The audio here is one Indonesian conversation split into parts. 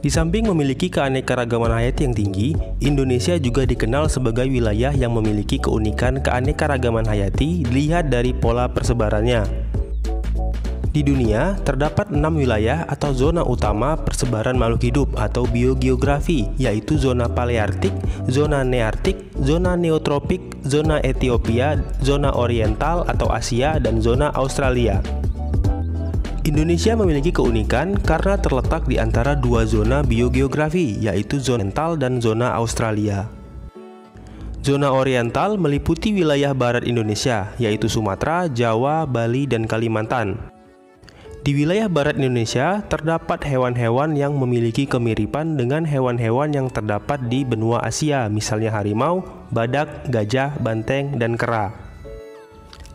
Di samping memiliki keanekaragaman hayati yang tinggi, Indonesia juga dikenal sebagai wilayah yang memiliki keunikan keanekaragaman hayati dilihat dari pola persebarannya. Di dunia, terdapat 6 wilayah atau zona utama persebaran makhluk hidup atau biogeografi, yaitu zona Paleartik, zona Neartik, zona Neotropik, zona Ethiopia, zona Oriental atau Asia, dan zona Australia. Indonesia memiliki keunikan karena terletak di antara dua zona biogeografi, yaitu zona Oriental dan zona Australia. Zona Oriental meliputi wilayah barat Indonesia, yaitu Sumatera, Jawa, Bali, dan Kalimantan. Di wilayah barat Indonesia, terdapat hewan-hewan yang memiliki kemiripan dengan hewan-hewan yang terdapat di benua Asia, misalnya harimau, badak, gajah, banteng, dan kera.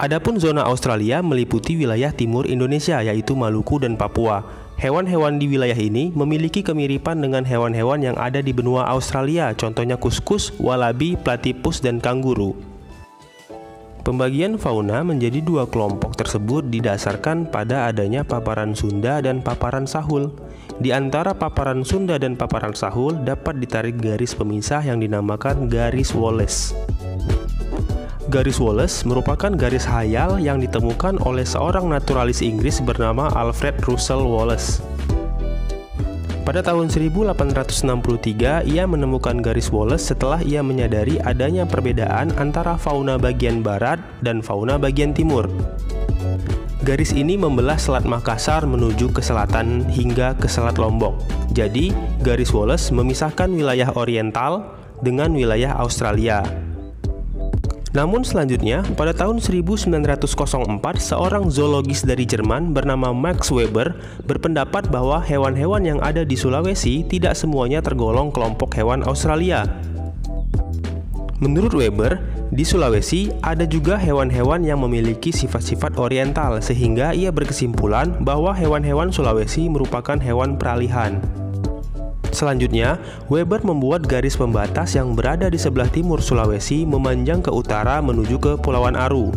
Adapun zona Australia meliputi wilayah timur Indonesia, yaitu Maluku dan Papua. Hewan-hewan di wilayah ini memiliki kemiripan dengan hewan-hewan yang ada di benua Australia, contohnya kuskus, walabi, platypus, dan kanguru. Pembagian fauna menjadi dua kelompok tersebut didasarkan pada adanya paparan Sunda dan paparan Sahul. Di antara paparan Sunda dan paparan Sahul dapat ditarik garis pemisah yang dinamakan garis Wallace. Garis Wallace merupakan garis hayal yang ditemukan oleh seorang naturalis Inggris bernama Alfred Russel Wallace. Pada tahun 1863, ia menemukan garis Wallace setelah ia menyadari adanya perbedaan antara fauna bagian barat dan fauna bagian timur. Garis ini membelah Selat Makassar menuju ke selatan hingga ke Selat Lombok. Jadi, garis Wallace memisahkan wilayah Oriental dengan wilayah Australia. Namun selanjutnya, pada tahun 1904, seorang zoologis dari Jerman bernama Max Weber berpendapat bahwa hewan-hewan yang ada di Sulawesi tidak semuanya tergolong kelompok hewan Australia. Menurut Weber, di Sulawesi ada juga hewan-hewan yang memiliki sifat-sifat oriental, sehingga ia berkesimpulan bahwa hewan-hewan Sulawesi merupakan hewan peralihan. Selanjutnya, Weber membuat garis pembatas yang berada di sebelah timur Sulawesi memanjang ke utara menuju ke Pulauan Aru.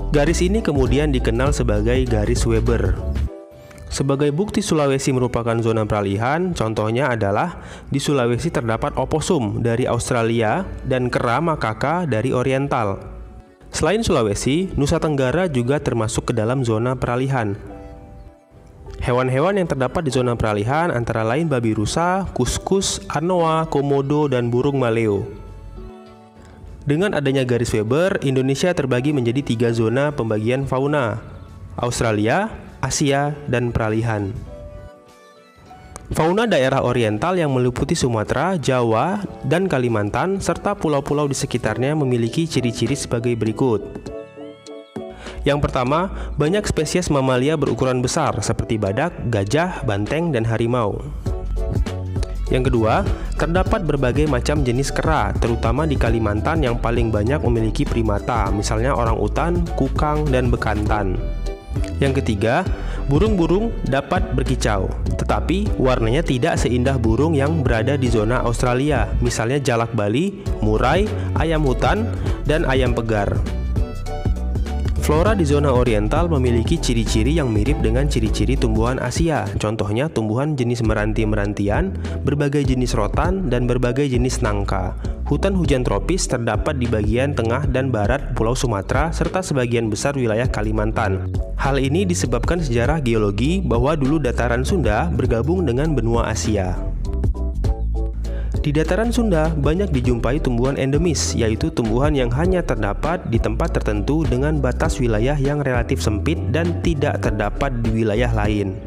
Garis ini kemudian dikenal sebagai garis Weber. Sebagai bukti Sulawesi merupakan zona peralihan, contohnya adalah di Sulawesi terdapat oposum dari Australia dan kera makaka dari Oriental. Selain Sulawesi, Nusa Tenggara juga termasuk ke dalam zona peralihan. Hewan-hewan yang terdapat di zona peralihan antara lain babi rusa, kuskus, anoa, komodo, dan burung maleo. Dengan adanya garis Weber, Indonesia terbagi menjadi 3 zona pembagian fauna: Australia, Asia, dan peralihan. Fauna daerah oriental yang meliputi Sumatera, Jawa, dan Kalimantan, serta pulau-pulau di sekitarnya memiliki ciri-ciri sebagai berikut. Yang pertama, banyak spesies mamalia berukuran besar seperti badak, gajah, banteng, dan harimau. Yang kedua, terdapat berbagai macam jenis kera, terutama di Kalimantan yang paling banyak memiliki primata, misalnya orang utan, kukang, dan bekantan. Yang ketiga, burung-burung dapat berkicau, tetapi warnanya tidak seindah burung yang berada di zona Australia, misalnya jalak Bali, murai, ayam hutan, dan ayam pegar. Flora di zona oriental memiliki ciri-ciri yang mirip dengan ciri-ciri tumbuhan Asia, contohnya tumbuhan jenis meranti-merantian, berbagai jenis rotan, dan berbagai jenis nangka. Hutan hujan tropis terdapat di bagian tengah dan barat Pulau Sumatera serta sebagian besar wilayah Kalimantan. Hal ini disebabkan sejarah geologi bahwa dulu dataran Sunda bergabung dengan benua Asia. Di dataran Sunda banyak dijumpai tumbuhan endemis, yaitu tumbuhan yang hanya terdapat di tempat tertentu dengan batas wilayah yang relatif sempit dan tidak terdapat di wilayah lain.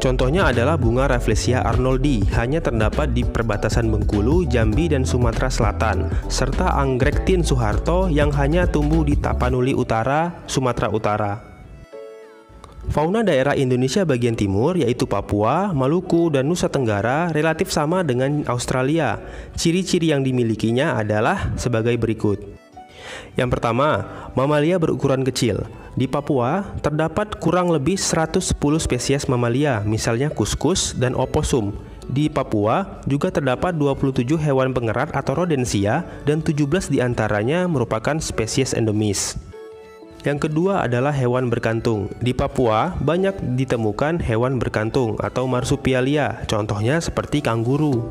Contohnya adalah bunga Rafflesia arnoldi, hanya terdapat di perbatasan Bengkulu, Jambi, dan Sumatera Selatan, serta anggrek Tin Soeharto yang hanya tumbuh di Tapanuli Utara, Sumatera Utara. Fauna daerah Indonesia bagian timur, yaitu Papua, Maluku, dan Nusa Tenggara, relatif sama dengan Australia. Ciri-ciri yang dimilikinya adalah sebagai berikut. Yang pertama, mamalia berukuran kecil. Di Papua, terdapat kurang lebih 110 spesies mamalia, misalnya kuskus dan oposum. Di Papua juga terdapat 27 hewan pengerat atau rodensia, dan 17 diantaranya merupakan spesies endemis. Yang kedua adalah hewan berkantung. Di Papua banyak ditemukan hewan berkantung atau marsupialia, contohnya seperti kanguru.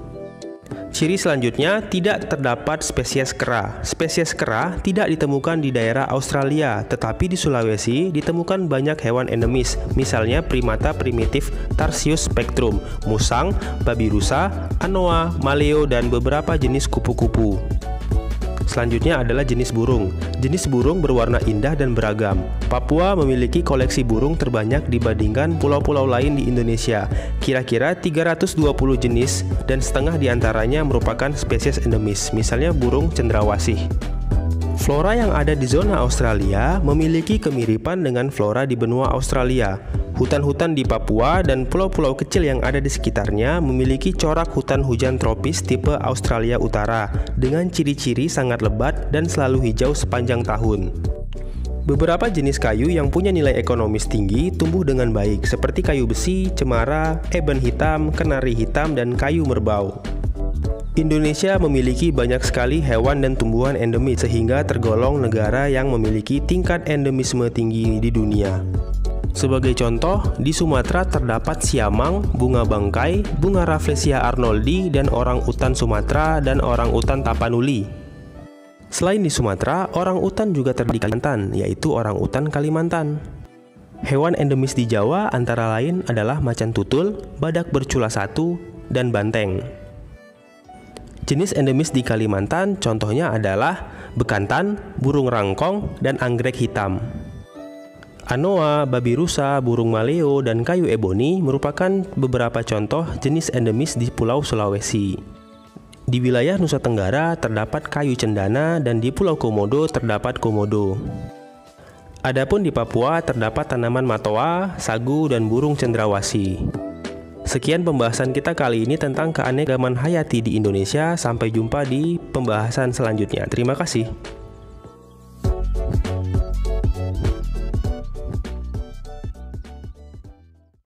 Ciri selanjutnya, tidak terdapat spesies kera. Spesies kera tidak ditemukan di daerah Australia, tetapi di Sulawesi ditemukan banyak hewan endemis, misalnya primata primitif Tarsius spectrum, musang, babi rusa, anoa, maleo, dan beberapa jenis kupu-kupu. Selanjutnya adalah jenis burung. Jenis burung berwarna indah dan beragam. Papua memiliki koleksi burung terbanyak dibandingkan pulau-pulau lain di Indonesia. Kira-kira 320 jenis dan setengah diantaranya merupakan spesies endemis, misalnya burung cendrawasih. Flora yang ada di zona Australia memiliki kemiripan dengan flora di benua Australia. Hutan-hutan di Papua dan pulau-pulau kecil yang ada di sekitarnya memiliki corak hutan hujan tropis tipe Australia Utara dengan ciri-ciri sangat lebat dan selalu hijau sepanjang tahun. Beberapa jenis kayu yang punya nilai ekonomis tinggi tumbuh dengan baik, seperti kayu besi, cemara, eben hitam, kenari hitam, dan kayu merbau. Indonesia memiliki banyak sekali hewan dan tumbuhan endemis sehingga tergolong negara yang memiliki tingkat endemisme tinggi di dunia. Sebagai contoh, di Sumatera terdapat siamang, bunga bangkai, bunga Rafflesia arnoldi, dan orang utan Sumatera dan orang utan Tapanuli. Selain di Sumatera, orang utan juga terdapat di Kalimantan, yaitu orang utan Kalimantan. Hewan endemis di Jawa antara lain adalah macan tutul, badak bercula satu, dan banteng. Jenis endemis di Kalimantan contohnya adalah bekantan, burung rangkong, dan anggrek hitam. Anoa, babi rusa, burung maleo, dan kayu eboni merupakan beberapa contoh jenis endemis di Pulau Sulawesi. Di wilayah Nusa Tenggara terdapat kayu cendana dan di Pulau Komodo terdapat komodo. Adapun di Papua terdapat tanaman matoa, sagu, dan burung cendrawasih. Sekian pembahasan kita kali ini tentang keanekaragaman hayati di Indonesia. Sampai jumpa di pembahasan selanjutnya. Terima kasih.